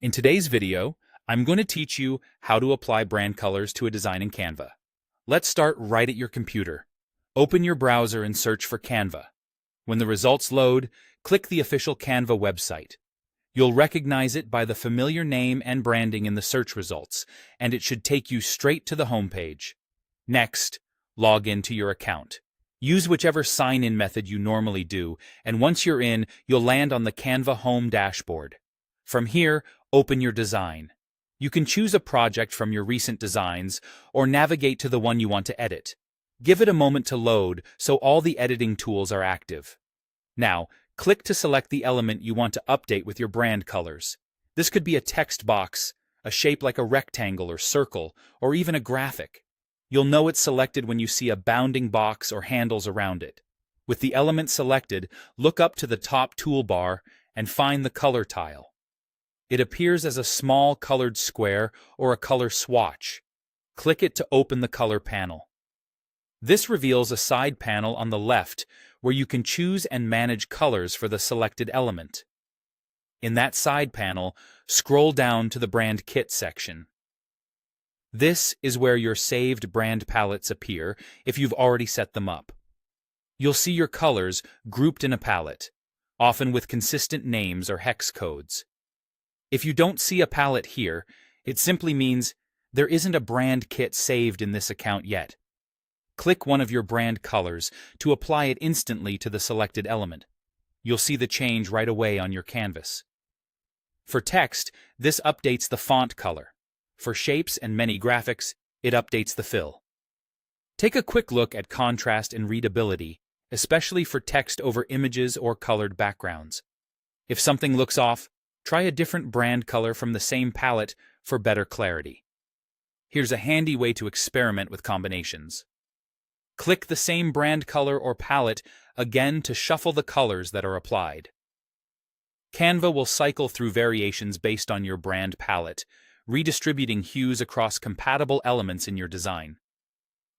In today's video, I'm going to teach you how to apply brand colors to a design in Canva. Let's start right at your computer. Open your browser and search for Canva. When the results load, click the official Canva website. You'll recognize it by the familiar name and branding in the search results, and it should take you straight to the homepage. Next, log into your account. Use whichever sign-in method you normally do, and once you're in, you'll land on the Canva home dashboard. From here, open your design. You can choose a project from your recent designs or navigate to the one you want to edit. Give it a moment to load so all the editing tools are active. Now, click to select the element you want to update with your brand colors. This could be a text box, a shape like a rectangle or circle, or even a graphic. You'll know it's selected when you see a bounding box or handles around it. With the element selected, look up to the top toolbar and find the color tile. It appears as a small colored square or a color swatch. Click it to open the color panel. This reveals a side panel on the left where you can choose and manage colors for the selected element. In that side panel, scroll down to the Brand Kit section. This is where your saved brand palettes appear if you've already set them up. You'll see your colors grouped in a palette, often with consistent names or hex codes. If you don't see a palette here, it simply means there isn't a brand kit saved in this account yet. Click one of your brand colors to apply it instantly to the selected element. You'll see the change right away on your canvas. For text, this updates the font color. For shapes and many graphics, it updates the fill. Take a quick look at contrast and readability, especially for text over images or colored backgrounds. If something looks off, try a different brand color from the same palette for better clarity. Here's a handy way to experiment with combinations. Click the same brand color or palette again to shuffle the colors that are applied. Canva will cycle through variations based on your brand palette, redistributing hues across compatible elements in your design.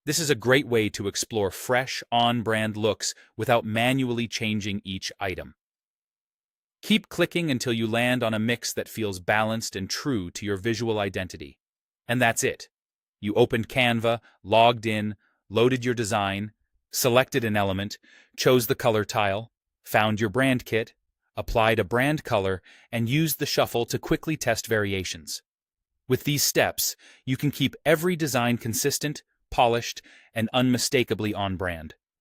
This is a great way to explore fresh, on-brand looks without manually changing each item. Keep clicking until you land on a mix that feels balanced and true to your visual identity. And that's it. You opened Canva, logged in, loaded your design, selected an element, chose the color tile, found your brand kit, applied a brand color, and used the shuffle to quickly test variations. With these steps, you can keep every design consistent, polished, and unmistakably on brand.